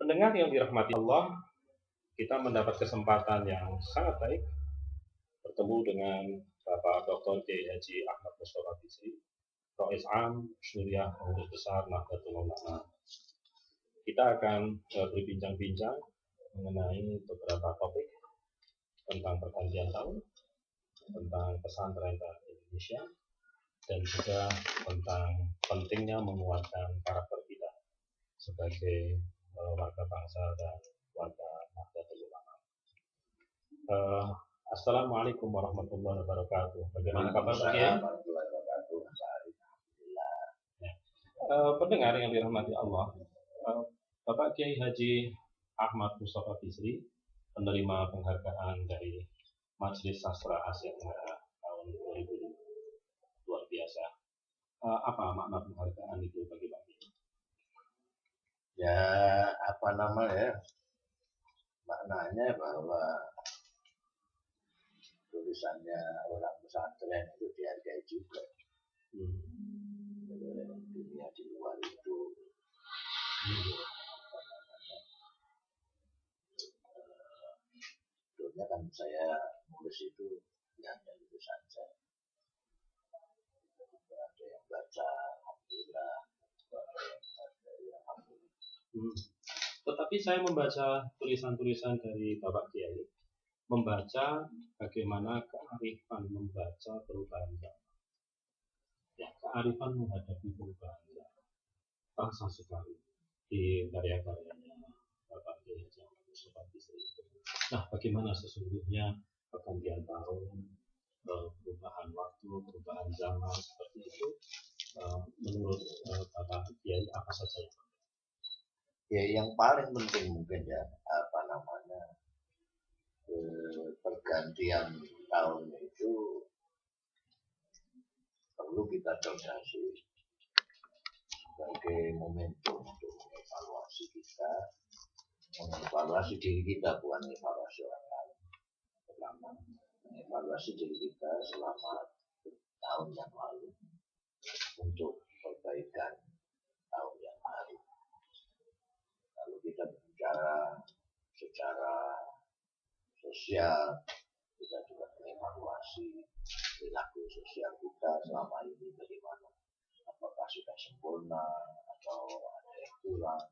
Pendengar yang dirahmati Allah, kita mendapat kesempatan yang sangat baik bertemu dengan Bapak Dr. Kiai Haji Ahmad Mustafa Bisri, Rois Am, Syuriah Pengurus Besar Nahdlatul Ulama. Kita akan berbincang-bincang mengenai beberapa topik tentang pergantian tahun, tentang pesantren Indonesia, dan juga tentang pentingnya menguatkan karakter kita sebagai warga bangsa dan warga Nahdlatul Ulama. Assalamualaikum warahmatullahi wabarakatuh. Bagaimana kabar Pak Kiai? Pendengar yang dirahmati Allah, Bapak Kiai Haji Ahmad Mustafa Bisri penerima penghargaan dari Majelis Sastra Asia Tenggara tahun 2000. Luar biasa. Apa makna penghargaan itu bagi Pak Kiai? Ya, apa namanya? Maknanya bahwa tulisannya orang pesantren itu dihargai juga. Dunia di luar itu sebetulnya kan saya nulis itu hanya itu saja. Ada yang baca, alhamdulillah. Tetapi saya membaca tulisan-tulisan dari Bapak Kiai, membaca bagaimana kearifan membaca perubahan zaman. Ya, kearifan menghadapi perubahan zaman terasa sekali di karya-karyanya Bapak Kiai Haji Ahmad Mustafa Bisri. Nah, bagaimana sesungguhnya pergantian tahun, perubahan waktu, perubahan zaman seperti itu, menurut Bapak Kiai apa saja yang penting? Ya, yang paling penting mungkin ya apa namanya pergantian tahun itu perlu kita cermati sebagai momentum untuk mengevaluasi kita, mengevaluasi diri kita, bukan mengevaluasi orang lain. Pertama, mengevaluasi diri kita selama tahun yang lalu untuk perbaikan tahun yang baru. Lalu kita bicara secara sosial, kita juga mengevaluasi perilaku sosial kita selama ini bagaimana, apakah sudah sempurna atau ada yang kurang.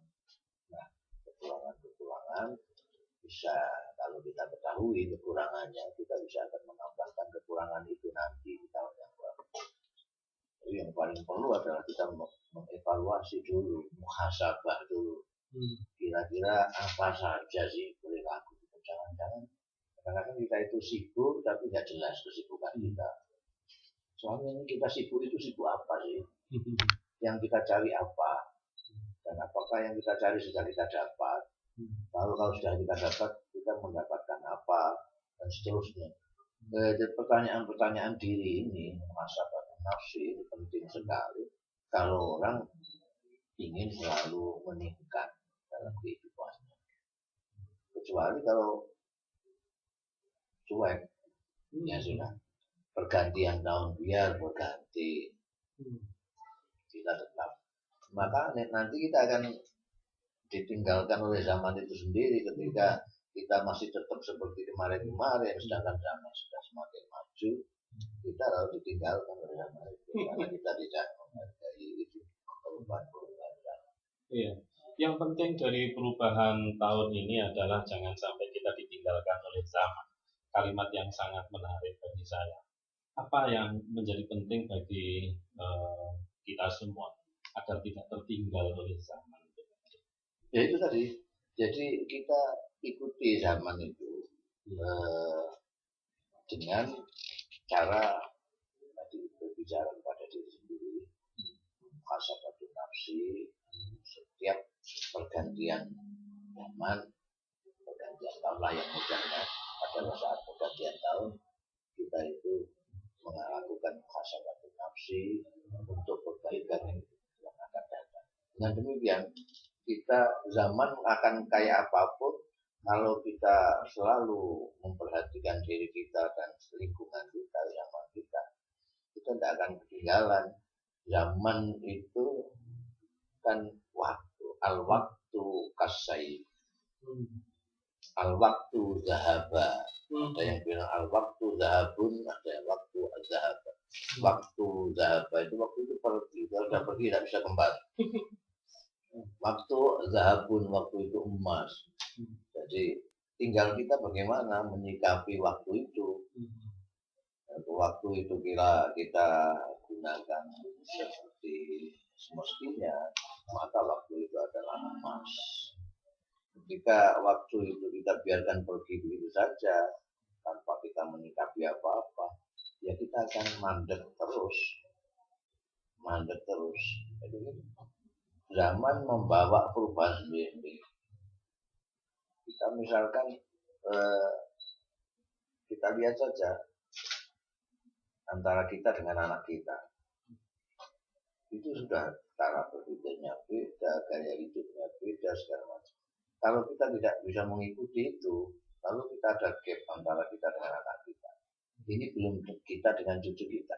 Nah, kekurangan-kekurangan bisa, kalau kita ketahui kekurangannya, kita bisa akan menambahkan kekurangan itu nanti di tahun yang baru. Jadi yang paling perlu adalah kita mengevaluasi dulu, muhasabah dulu. Kira-kira apa saja sih perilaku kita. Jangan-jangan kadang-kadang kita itu sibuk tapi nggak jelas kesibukan kita. Selama ini kita sibuk itu sibuk apa sih? Yang kita cari apa? Dan apakah yang kita cari sudah kita dapat? Lalu kalau sudah kita dapat, kita mendapatkan apa? Dan seterusnya. Pertanyaan-pertanyaan diri ini, muhasabah nafsi, ini penting sekali. Kalau orang ingin selalu meningkat dalam kehidupannya. Kecuali kalau cuek, ya sudah. Pergantian tahun biar berganti, kita tetap. Maka nanti kita akan ditinggalkan oleh zaman itu sendiri ketika kita masih tetap seperti kemarin-kemarin, sedangkan zaman sudah semakin maju, kita harus ditinggalkan oleh zaman itu karena kita tidak menghargai itu perubahan-perubahan. Iya. Yang penting dari perubahan tahun ini adalah jangan sampai kita ditinggalkan oleh zaman. Kalimat yang sangat menarik bagi saya. Apa yang menjadi penting bagi kita semua agar tidak tertinggal oleh zaman? Ya itu tadi. Jadi kita ikuti zaman itu dengan cara tadi berbicara kepada diri sendiri, muhasabah nafsi. Setiap pergantian zaman, pergantian tahun lah yang mudahnya pada saat pergantian tahun kita itu melakukan muhasabah nafsi untuk perbaikan yang akan datang. Dengan demikian kita zaman akan kayak apapun kalau kita selalu memperhatikan diri kita dan lingkungan kita, zaman kita tidak akan ketinggalan. Zaman itu kan waktu, al-waktu kasai, al-waktu zahaba. Ada yang bilang al-waktu zahabun, ada yang waktu zahaba. Waktu zahaba itu waktu itu pergi, kalau sudah pergi tidak bisa kembali. Waktu zahabun, waktu itu emas. Jadi tinggal kita bagaimana menyikapi waktu itu. Waktu itu kita gunakan seperti semestinya, maka waktu itu adalah emas. Jika waktu itu kita biarkan pergi begitu saja tanpa kita menyikapi apa-apa, ya kita akan mandek terus. Jadi zaman membawa perubahan sendiri. Kita misalkan kita lihat saja antara kita dengan anak kita, itu sudah cara berpikirnya beda, gaya hidupnya beda, segala macam. Kalau kita tidak bisa mengikuti itu, lalu kita ada gap antara kita dengan anak kita. Ini belum kita dengan cucu kita.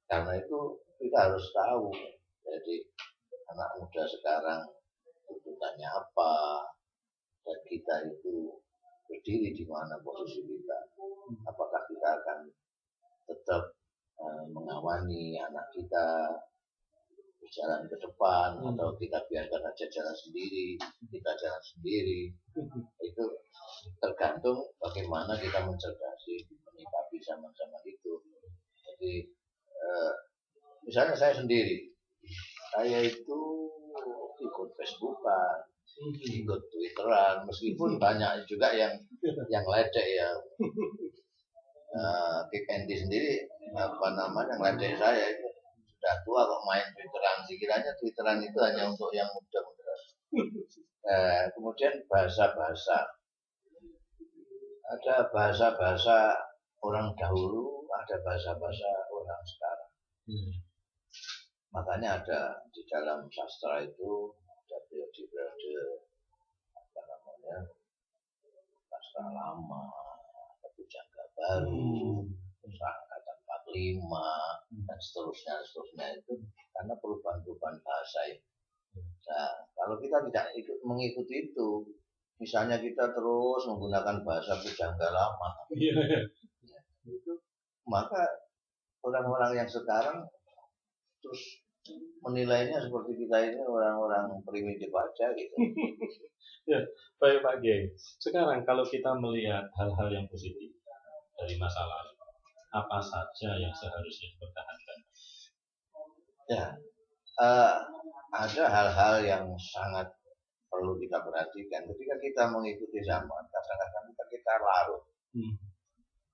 Karena itu kita harus tahu. Jadi anak muda sekarang tuntutannya apa, dan kita itu berdiri di mana posisi kita. Apakah kita akan tetap mengawani anak kita berjalan ke depan, atau kita biarkan aja jalan sendiri, kita jalan sendiri. Itu tergantung bagaimana kita mencerdasi, menyikapi zaman-zaman itu. Jadi misalnya saya sendiri, saya itu ikut Facebookan, ikut Twitteran, meskipun banyak juga yang ledek ya. Kik Endi sendiri ngeledek saya itu sudah tua kok main Twitteran. Sekiranya Twitteran itu hanya untuk yang muda-muda. Kemudian bahasa-bahasa, ada bahasa-bahasa orang dahulu, ada bahasa-bahasa orang sekarang. Makanya ada di dalam sastra itu ada periode sastra lama, ada pujangga baru, angkatan 45 dan seterusnya itu karena perubahan-perubahan bahasa itu. Nah, kalau kita tidak mengikuti itu, misalnya kita terus menggunakan bahasa pujangga lama, itu maka orang-orang yang sekarang terus menilainya seperti kita ini orang-orang primitif aja gitu. Ya, baik Pak Kiai. Sekarang kalau kita melihat hal-hal yang positif dari masa lalu, apa saja yang seharusnya dipertahankan? Ya, ada hal-hal yang sangat perlu kita perhatikan. Ketika kita mengikuti zaman, kadang-kadang kita larut.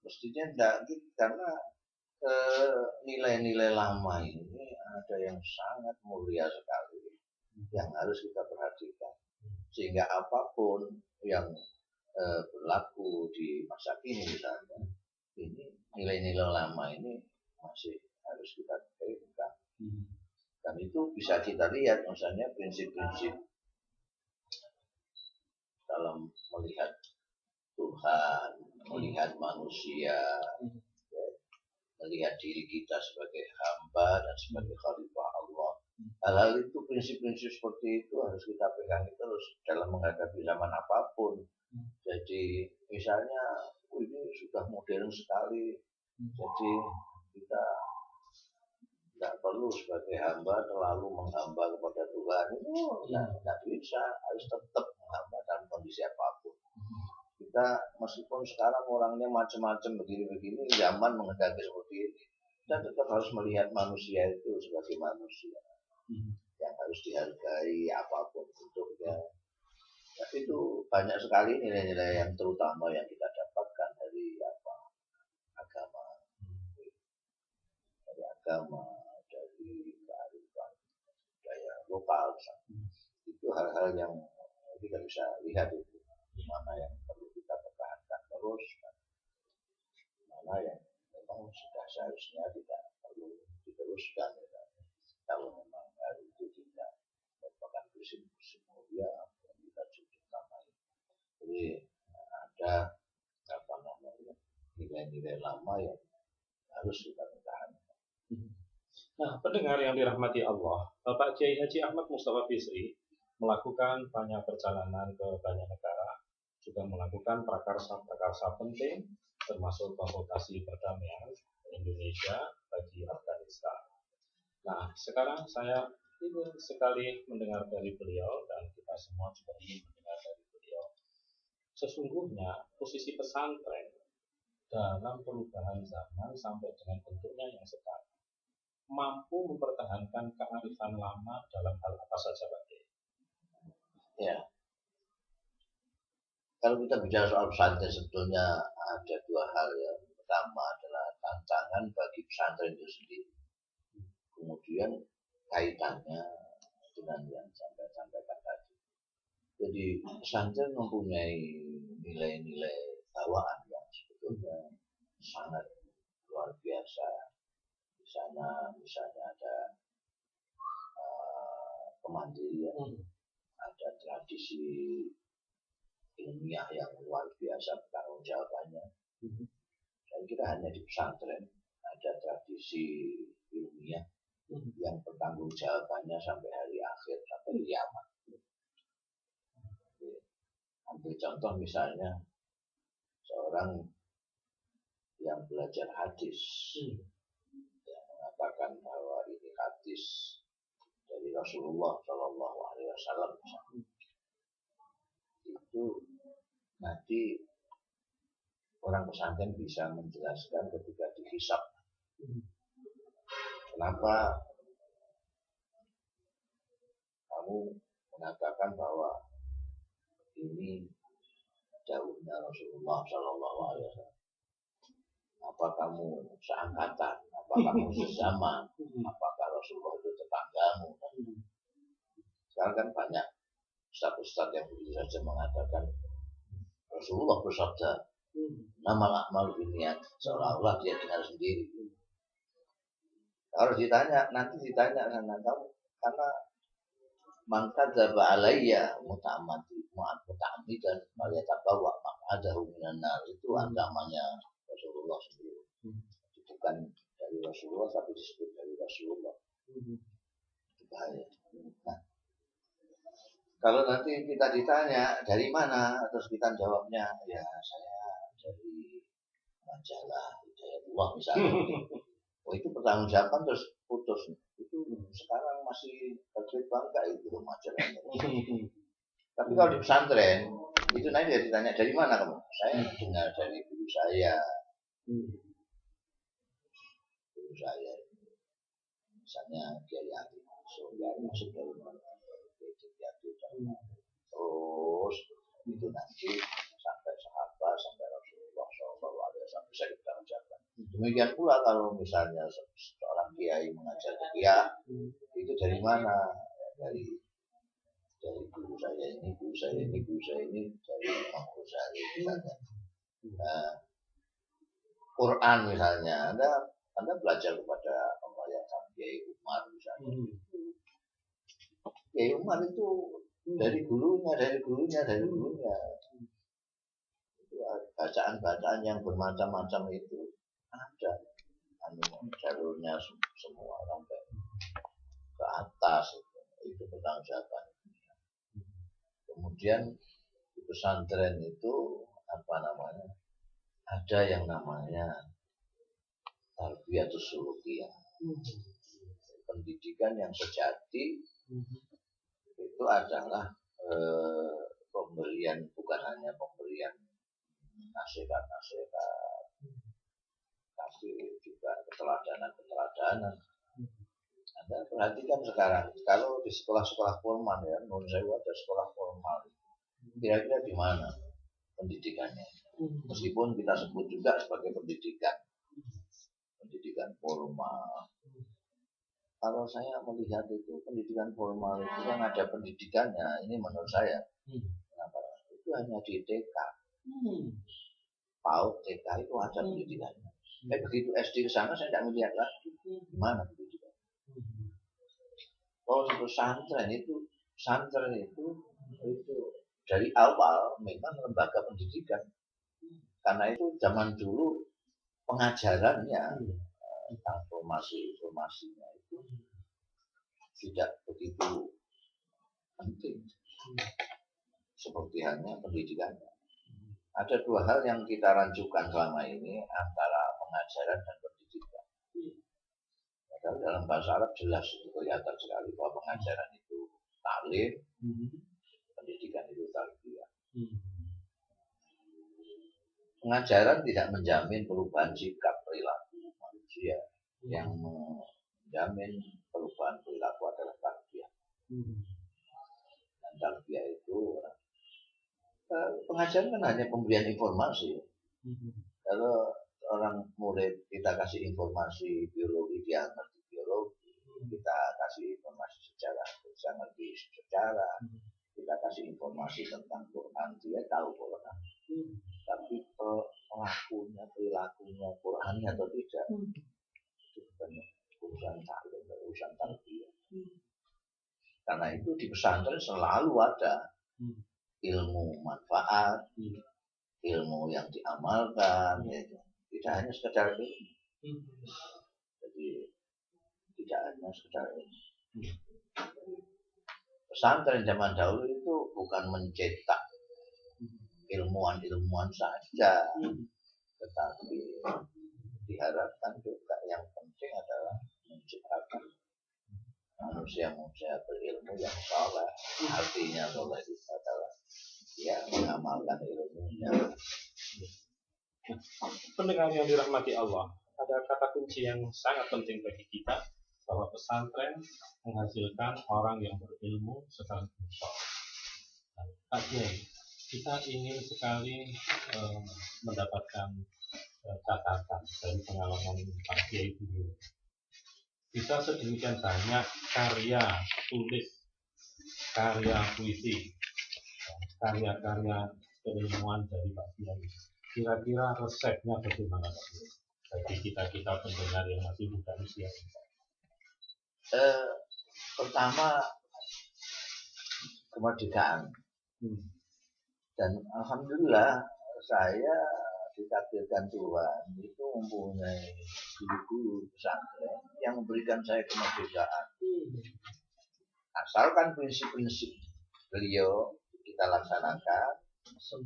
Mestinya tidak, karena nilai-nilai lama ini ada yang sangat mulia sekali yang harus kita perhatikan, sehingga apapun yang berlaku di masa kini misalnya, ini nilai-nilai lama ini masih harus kita terapkan. Dan itu bisa kita lihat misalnya prinsip-prinsip dalam melihat Tuhan, melihat manusia, melihat diri kita sebagai hamba dan sebagai khalifah Allah. Hal-hal itu, prinsip-prinsip seperti itu harus kita pegang terus dalam menghadapi zaman apapun. Jadi misalnya ini sudah modern sekali, jadi kita tidak perlu sebagai hamba terlalu menghamba kepada Tuhan. Itu tidak bisa, harus tetap menghamba dalam kondisi apapun. Kita meskipun sekarang orangnya macam-macam begini-begini, zaman menghendaki seperti ini, dan tetap harus melihat manusia itu sebagai manusia yang harus dihargai apapun bentuknya. Tapi itu banyak sekali nilai-nilai yang terutama yang kita dapatkan dari agama, dari kearifan budaya lokal. Itu hal-hal yang kita bisa lihat itu mana yang perlu kita pertahankan terus, mana yang memang sudah seharusnya tidak perlu diteruskan. Kalau memang hal itu tidak merupakan prinsip-prinsip mulia yang kita junjung utama. Jadi ada nilai-nilai lama yang harus kita pertahankan. Nah, pendengar yang dirahmati Allah, Bapak Kiai Haji Ahmad Mustafa Bisri melakukan banyak perjalanan ke banyak negara juga melakukan prakarsa-prakarsa penting, termasuk konsultasi perdamaian Indonesia bagi Afghanistan. Nah, sekarang saya ingin sekali mendengar dari beliau, dan kita semua juga ingin mendengar dari beliau. Sesungguhnya posisi pesantren dalam perubahan zaman sampai dengan bentuknya yang sekarang mampu mempertahankan kearifan lama dalam hal apa saja, Pak Kiai? Ya, kalau kita bicara soal pesantren sebetulnya ada dua hal ya. Pertama adalah tantangan bagi pesantren itu sendiri. Kemudian kaitannya dengan yang saya sampaikan tadi. Jadi pesantren mempunyai nilai-nilai bawaan yang sebetulnya sangat luar biasa. Di sana misalnya ada kemandirian, ada tradisi ilmiah yang luar biasa bertanggung jawabannya. Saya kira hanya di pesantren ada tradisi ilmiah yang bertanggung jawabannya sampai hari akhir, sampai kiamat. Ambil contoh misalnya seorang yang belajar hadis yang mengatakan bahwa ini hadis dari Rasulullah Shallallahu Alaihi Wasallam, itu nanti orang pesantren bisa menjelaskan ketika dihisab. Kenapa kamu mengatakan bahwa ini jauhnya Rasulullah Shallallahu Alaihi Wasallam? Apa kamu seangkatan? Apa kamu sesama? Apakah Rasulullah itu tetanggamu? Sekarang kan banyak ustaz-ustaz yang begitu saja mengatakan Rasulullah bersabda, nama a'malu binniyat, seolah-olah dia dengar sendiri. Kalau ditanya, nanti ditanya karena kamu, karena man kadzdzaba alayya muta'ammidan falyatabawa maq'adahu minan nar, itu ancamannya Rasulullah sendiri. Bukan dari Rasulullah tapi disebut dari Rasulullah. Itu bahaya. Nah, kalau nanti kita ditanya dari mana, terus kita jawabnya ya saya dari majalah Hidayatullah misalnya. Oh, itu pertanggungjawaban terus putus. Itu sekarang masih terbit bangga itu majalahnya. Tapi kalau di pesantren itu nanti dia ditanya dari mana kamu? Saya dengar dari guru saya. Guru saya misalnya Kiai Adi Masuk dari mana? Terus itu nanti sampai sahabat, sampai Rasulullah SAW bisa dipertanggungjawabkan. Demikian pula kalau misalnya seorang kiai mengajar dia, itu dari mana? Dari guru saya ini, guru saya ini, guru saya ini, dari Imam Ghazali misalnya. Nah, Quran misalnya, Anda belajar kepada pembayaran Kiai Umar misalnya. Kiai Umar itu dari gurunya. Itu bacaan-bacaan yang bermacam-macam itu ada. Jalurnya semua sampai ke atas itu bertanggung jawaban. Kemudian di pesantren itu ada yang namanya tarbiyatus sulukiyah, pendidikan yang sejati. Itu adalah pemberian, bukan hanya pemberian nasihat-nasihat, tapi juga keteladanan. Anda perhatikan sekarang, kalau di sekolah-sekolah formal ya, menurut saya ada sekolah formal, kira-kira di mana pendidikannya? Meskipun kita sebut juga sebagai pendidikan formal. Kalau saya melihat itu pendidikan formal itu yang ada pendidikannya, ini menurut saya, kenapa? Itu hanya di TK, PAUD, TK itu ada pendidikannya. Begitu SD ke sana saya tidak melihat lagi gimana pendidikan. Kalau pesantren itu dari awal memang lembaga pendidikan, karena itu zaman dulu pengajarannya tentang informasinya itu tidak begitu penting seperti hanya pendidikannya. Ada dua hal yang kita rancukan selama ini antara pengajaran dan pendidikan. Padahal dalam bahasa Arab jelas itu kelihatan sekali bahwa pengajaran itu taklim, pendidikan itu tarbiyah. Pengajaran tidak menjamin perubahan sikap perilaku manusia. Yang menjamin perubahan perilaku adalah tarbiyah. Dan tarbiyah itu pengajaran kan hanya pemberian informasi. Kalau orang murid kita kasih informasi biologi, dia ngerti biologi. Kita kasih informasi sejarah, dia ngerti sejarah. Kita kasih informasi tentang Quran, dia tahu Quran. Tapi pelakunya, perilakunya Qurani atau tidak, itu bukan urusan taklim, urusan tarbiyah. Karena itu di pesantren selalu ada ilmu manfaat, ilmu yang diamalkan, ya. Tidak hanya sekedar ilmu. Jadi tidak hanya sekedar ilmu. Pesantren zaman dahulu itu bukan mencetak ilmuwan-ilmuwan saja, tetapi diharapkan juga yang penting adalah menciptakan manusia-manusia berilmu yang saleh. Artinya saleh itu adalah ya mengamalkan ilmunya. Pendengar yang dirahmati Allah, ada kata kunci yang sangat penting bagi kita, bahwa pesantren menghasilkan orang yang berilmu sekaligus saleh. Pak Kiai, kita ingin sekali mendapatkan catatan dari pengalaman Pak Kiai dulu. Bisa sedemikian banyak karya tulis, karya puisi, karya-karya keilmuan dari Pak Kiai. Kira-kira resepnya bagaimana Pak Kiai bagi kita pendengar yang masih muda usia? Pertama, kemerdekaan. Dan alhamdulillah saya ditakdirkan Tuhan itu mempunyai guru-guru pesantren yang memberikan saya kemerdekaan. Asalkan prinsip-prinsip beliau kita laksanakan,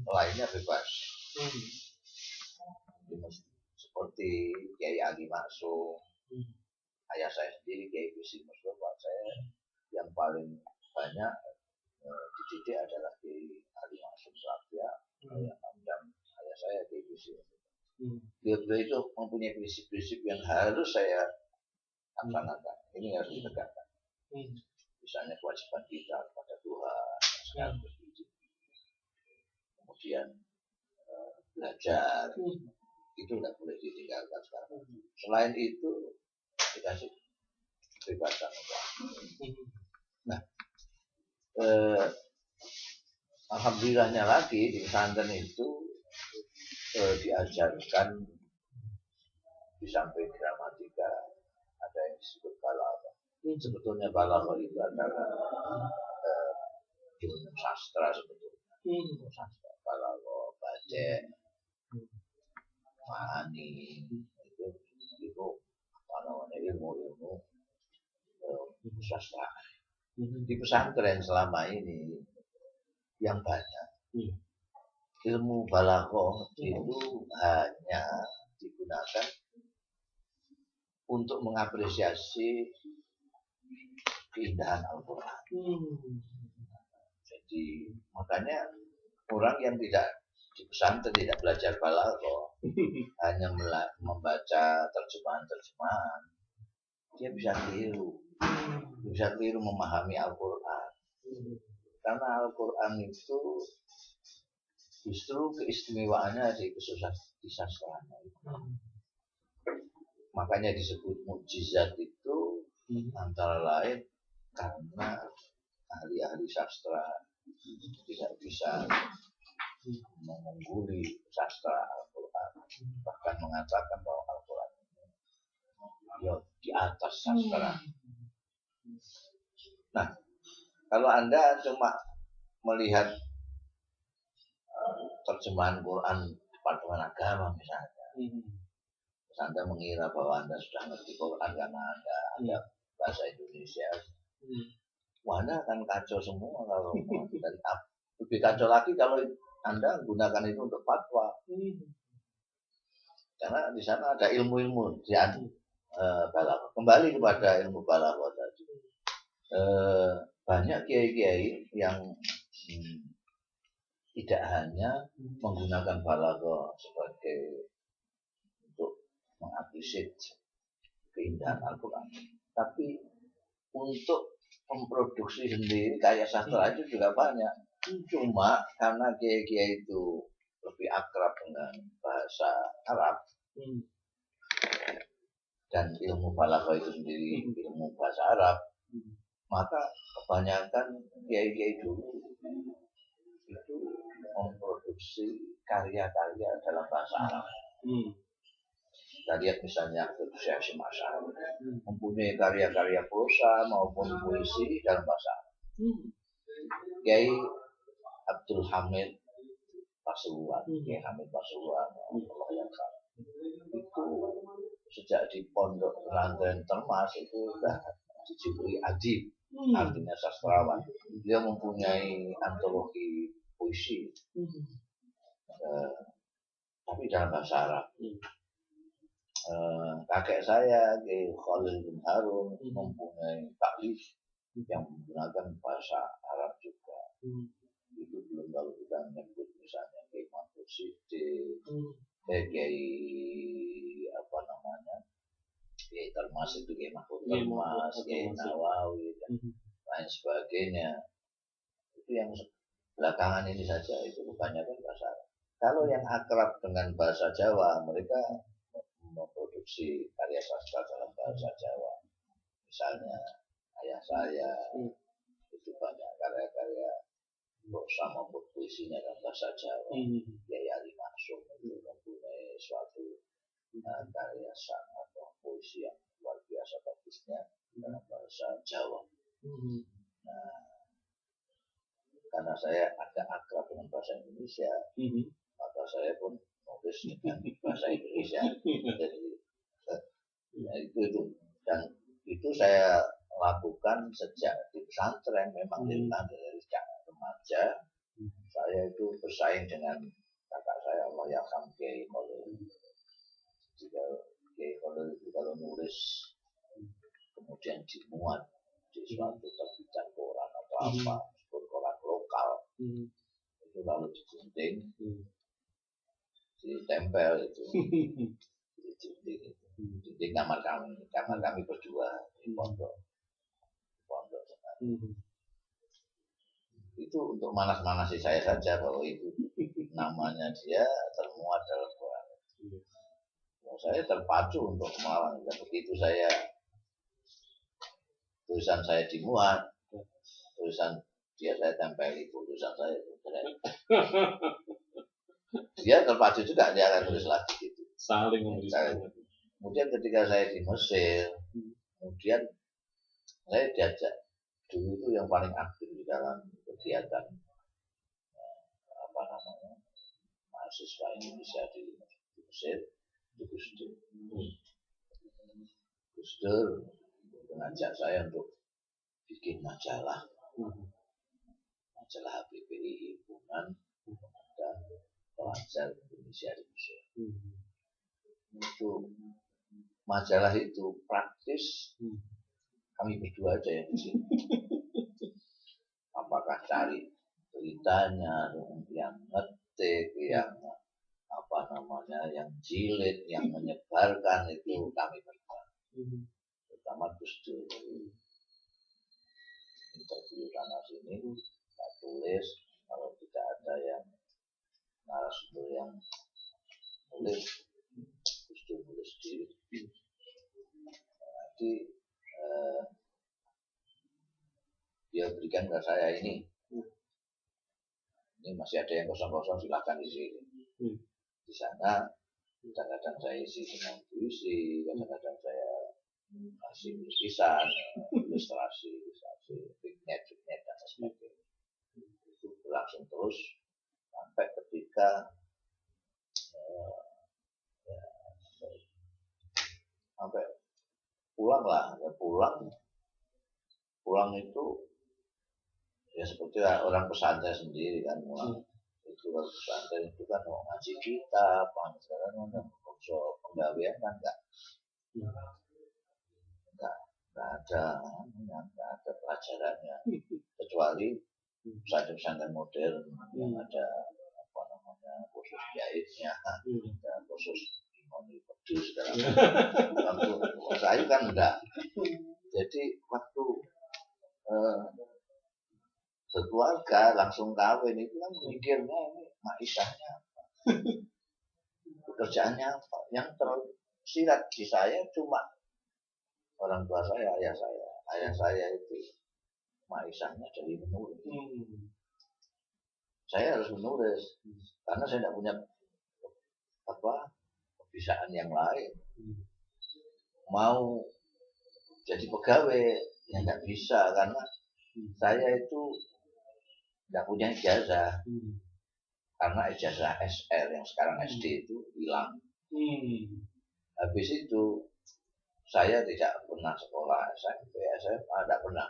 lainnya bebas. Seperti Kiai Ali Maksum, ayah saya sendiri Kiai Bisi Mustafa, saya yang paling banyak dididik adalah Kiai Ali Maksum Rabia, dan ayah saya Kiai Bisi. Beliau itu mempunyai prinsip-prinsip yang harus saya laksanakan. Ini harus ditegakkan. Misalnya kewajiban kita kepada Tuhan, kemudian belajar, itu tidak boleh ditinggalkan sekarang. Selain itu dikasih kebebasan. Nah, alhamdulillahnya lagi di pesantren itu diajarkan di samping gramatika ada yang disebut balaghah. Sebetulnya balaghah itu adalah ilmu sastra sebetulnya. Ilmu sastra, balaghah, bacek, ma'ani, itu apa namanya ilmu-ilmu sastra. Di pesantren selama ini yang banyak ilmu balaghah itu hanya digunakan untuk mengapresiasi keindahan Al-Quran. Jadi makanya orang yang tidak di pesantren tidak belajar balaghah, hanya membaca terjemahan-terjemahan, dia bisa keliru memahami Al-Quran. Karena Al-Quran itu justru keistimewaannya di kesastraan. Makanya disebut mukjizat itu antara lain karena ahli-ahli sastra tidak bisa mengungguli sastra Al-Quran, bahkan mengatakan bahwa Al-Quran di atas sastra. Nah, kalau Anda cuma melihat terjemahan Quran Departemen Agama misalnya, terus Anda mengira bahwa Anda sudah ngerti Quran karena Anda bahasa Indonesia, Anda akan kacau semua. Kalau dari lebih kacau lagi kalau Anda gunakan itu untuk fatwa. Karena di sana ada ilmu-ilmu di balaghah. Kembali kepada ilmu balaghah tadi. Banyak kiai-kiai yang tidak hanya menggunakan balaghah sebagai untuk mengapresiasi keindahan Al-Quran, tapi untuk memproduksi sendiri karya sastra itu juga banyak. Cuma karena kiai-kiai itu lebih akrab dengan bahasa Arab dan ilmu balaghah itu sendiri ilmu bahasa Arab, maka kebanyakan kiai-kiai dulu itu memproduksi karya-karya dalam bahasa Arab. Kita lihat misalnya Syekh Hasyim Asy'ari mempunyai karya-karya prosa maupun puisi dalam bahasa Arab. Kiai Abdul Hamid Pasuruan, Kiai Hamid Pasuruan, Allah yang salah. Itu sejak di pondok pesantren Termas itu sudah dijuluki adib, artinya sastrawan. Dia mempunyai antologi puisi, tapi dalam bahasa Arab. Kakek saya, Kiai Khalil bin Harun, mempunyai taklif yang menggunakan bahasa Arab juga. Itu belum lalu kita menyebut misalnya Kiai Mahfud Siddiq, Kiai Kiai Termas itu Kiai Mahfud Termas, Kiai Nawawi dan lain sebagainya. Itu yang belakangan ini saja, itu kebanyakan bahasa Arab. Kalau yang akrab dengan bahasa Jawa, mereka memproduksi karya sastra dalam bahasa Jawa. Misalnya ayah saya itu banyak karya-karya prosa maupun puisinya dalam bahasa Jawa. Kiai Ali Maksum itu mempunyai suatu karya atau puisi yang luar biasa bagusnya dalam bahasa Jawa. Nah, karena saya agak akrab dengan bahasa Indonesia, maka saya pun nulis dengan bahasa Indonesia. Jadi, itu dan itu saya lakukan sejak di pesantren. Memang dari sejak remaja saya itu bersaing dengan kakak saya, Allah yarham, Kiai Khalil. Jika Kiai Khalil itu kalau nulis kemudian dimuat di suatu terbitan koran atau apa, koran lokal, itu lalu digunting, ditempel itu, di kamar kami berdua di pondok. Itu untuk manas-manasi saya saja bahwa itu namanya dia termuat dalam Quran. Saya terpacu untuk melawan. Begitu tulisan saya dimuat, tulisan dia saya tempeli tulisan saya itu. Dia terpacu juga, dia akan tulis lagi gitu. Saling memberi. Kemudian ketika saya di Mesir, kemudian saya diajak dulu itu yang paling aktif di dalam kegiatan mahasiswa Indonesia di Mesir itu Gus Dur mengajak saya untuk bikin majalah HBPI, Himpunan Pemuda Pelajar Indonesia di Mesir. Itu majalah itu praktis kami berdua aja yang di sini. Apakah cari beritanya, yang ngetik, yang yang jilid, yang menyebarkan, itu kami berdua. Pertama Gus Dur interview sana sini, saya tulis. Kalau tidak ada yang narasumber yang nulis, Gus Dur nulis sendiri. Jadi dia berikan ke saya ini masih ada yang kosong-kosong, silakan isi. Di sana kadang-kadang saya isi dengan puisi, kadang-kadang saya kasih lukisan, ilustrasi, vignet dan sebagainya. Itu berlangsung terus sampai ketika sampai pulang itu ya seperti orang pesantren sendiri kan, pulang Kalau pesantren itu kan mau ngaji kitab, sekarang kan konsol penggawean kan enggak ada pelajarannya kecuali pesantren modern yang ada apa namanya khusus jahitnya, dan khusus imoni pedus segala macam. Waktu saya kan enggak. Jadi waktu berkeluarga langsung kawin itu kan mikirnya ini maisahnya apa, pekerjaannya apa. Yang tersirat di saya cuma orang tua saya, ayah saya itu maisahnya dari menulis. Saya harus menulis karena saya tidak punya kebiasaan yang lain. Mau jadi pegawai ya nggak bisa karena saya itu nggak punya ijazah. Karena ijazah SR yang sekarang SD itu hilang. Habis itu saya tidak pernah sekolah SMP, SMA, tidak pernah.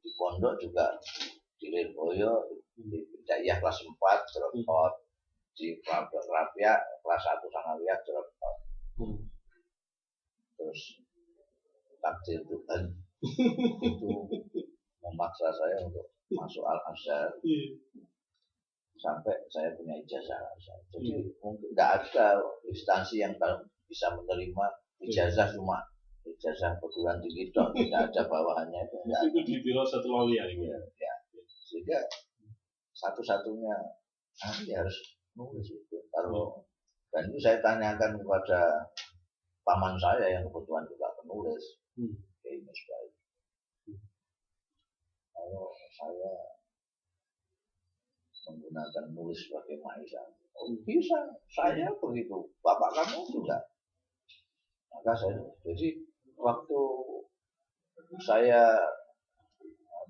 Di pondok juga di Lirboyo, di Hidayah kelas 4 drop out, di Rabia kelas 1 Sanawiyah drop out. Terus takdir Tuhan itu memaksa saya untuk masuk Al-Azhar sampai saya punya ijazah Al-Azhar. Jadi mungkin tidak ada instansi yang bisa menerima ijazah cuma ijazah perguruan tinggi dong, tidak ada bawahannya itu. Itu di biro satu laulia ya. Sehingga satu-satunya harus nulis itu. Kalau dan itu saya tanyakan kepada paman saya yang kebetulan juga penulis, Mas Baik. Kalau saya menggunakan nulis sebagai maisha, bisa. Saya begitu. Bapak kamu juga. Maka saya jadi waktu saya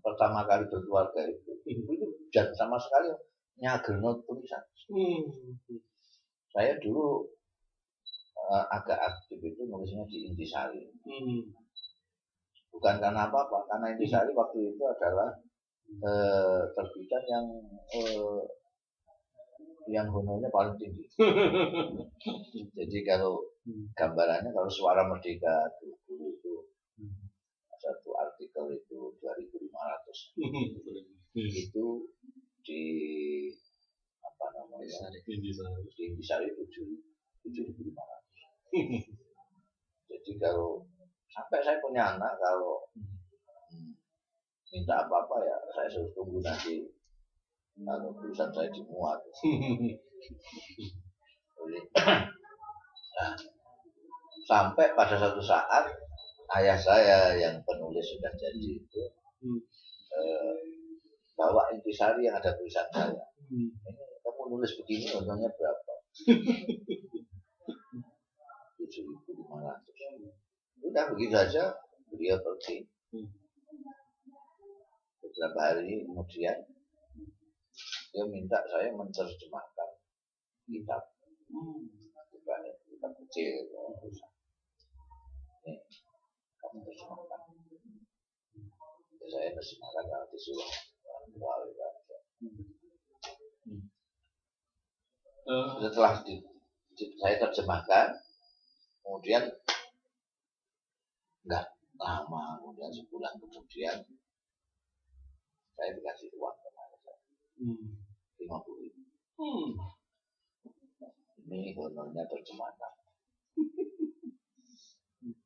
pertama kali berkeluarga itu jangan sama sekali nyagelno tulisan. Saya dulu agak aktif itu nulisnya di Intisari. Bukan karena apa-apa, karena Intisari waktu itu adalah terbitan yang honornya paling tinggi. Jadi kalau gambarannya kalau Suara Merdeka dulu itu satu artikel itu 2.500. Itu di apa namanya di Intisari 7.500. Jadi kalau sampai saya punya anak kalau minta apa-apa ya saya suruh tunggu nanti kalau tulisan saya dimuat. Nah, sampai pada satu saat ayah saya yang penulis sudah jadi itu bawa Intisari yang ada tulisan saya. Ini kamu nulis begini untungnya berapa? 7.500. Udah begitu saja beliau pergi. Beberapa hari kemudian dia minta saya menerjemahkan kitab kecil. Nih, kamu terjemahkan. Saya terjemahkan kalau disuruh melalui bahasa. Setelah saya terjemahkan, kemudian enggak lama, kemudian sebulan kemudian saya dikasih uang kemarin saya 50.000. Ini honornya terjemahkan.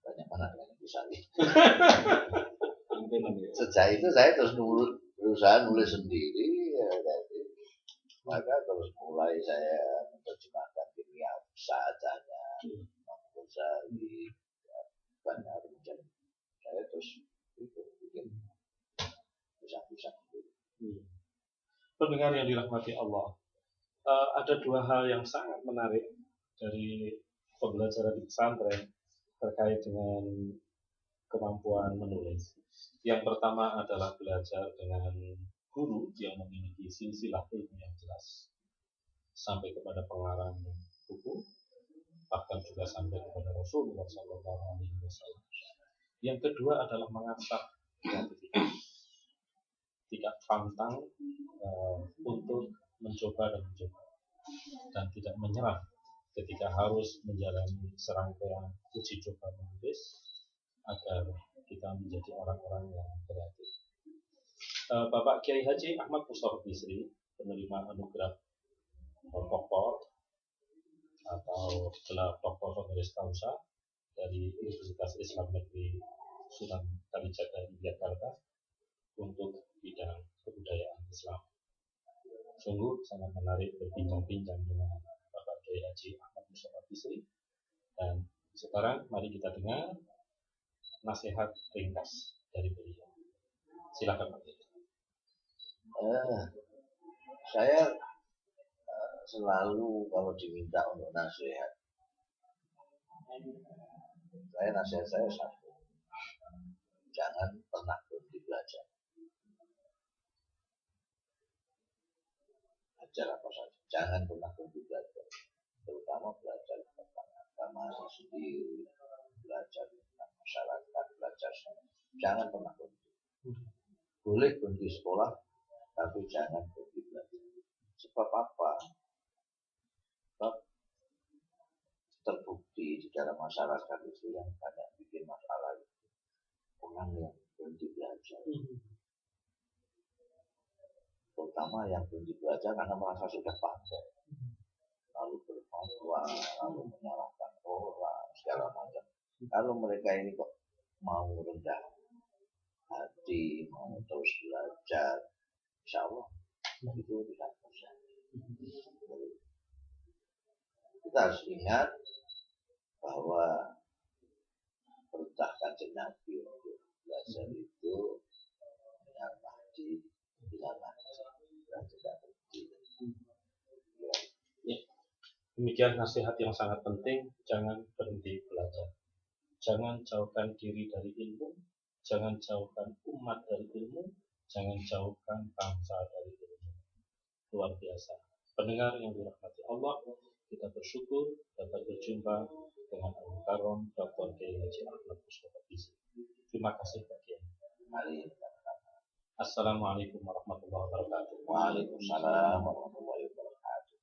Banyak mana dengan Intisari. Sejak itu saya terus berusaha nulis sendiri ya, jadi maka terus mulai saya menerjemahkan kimia seadanya, Ghazali, banyak kemudian saya terus itu bikin bisa. Pendengar yang dirahmati Allah, ada dua hal yang sangat menarik dari pembelajaran di pesantren terkait dengan kemampuan menulis. Yang pertama adalah belajar dengan guru yang memiliki silsilah ilmu yang jelas sampai kepada pengarang buku, bahkan juga sampai kepada Rasulullah SAW. Yang kedua adalah mengasah kreativitas. Ketika tidak pantang untuk mencoba dan tidak menyerah ketika harus menjalani serangkaian uji coba menulis agar kita menjadi orang-orang yang kreatif. Bapak Kiai Haji Ahmad Mustofa Bisri, penerima anugerah Doktor atau gelar Doktor Honoris Causa dari Universitas Islam Negeri Sunan Kalijaga Yogyakarta untuk bidang kebudayaan Islam. Sungguh sangat menarik berbincang-bincang dengan Bapak Kiai Haji Ahmad Mustofa Bisri. Dan sekarang mari kita dengar nasihat ringkas dari beliau. Silakan Pak. Saya selalu kalau diminta untuk nasihat, nasihat saya satu, jangan pernah berhenti belajar. Belajar apa saja, jangan pernah berhenti belajar. Terutama belajar tentang agama sendiri, belajar tentang masyarakat, belajar jangan pernah berhenti. Boleh berhenti sekolah, tapi jangan berhenti belajar. Sebab apa? Sebab terbukti di dalam masyarakat itu yang banyak bikin masalah itu orang yang berhenti belajar. Terutama yang berhenti belajar karena merasa sudah pandai, lalu berfatwa, lalu menyalahkan orang, segala macam. Kalau mereka ini kok mau rendah hati, mau terus belajar, insya Allah itu tidak bisa. Kita harus ingat bahwa perintah Kanjeng Nabi untuk belajar itu dengan mahdi, bila mahdi, dan tidak berhenti. Demikian nasihat yang sangat penting, jangan berhenti belajar. Jangan jauhkan diri dari ilmu, jangan jauhkan umat dari ilmu, jangan jauhkan bangsa dari ilmu. Luar biasa. Pendengar yang dirahmati Allah, kita bersyukur dapat berjumpa dengan Al-Mukarram Dr. Kiai Haji Ahmad Mustofa Bisri. Terima kasih Pak Kiai. Assalamualaikum warahmatullahi wabarakatuh. Waalaikumsalam warahmatullahi wabarakatuh.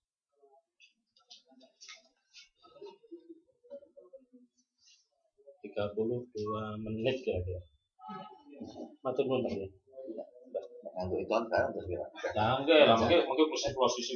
32 menit kira-kira. Matur nuwun Pak. Nganggo itu kan terus kira. Nah, enggak lah, mungkin posisi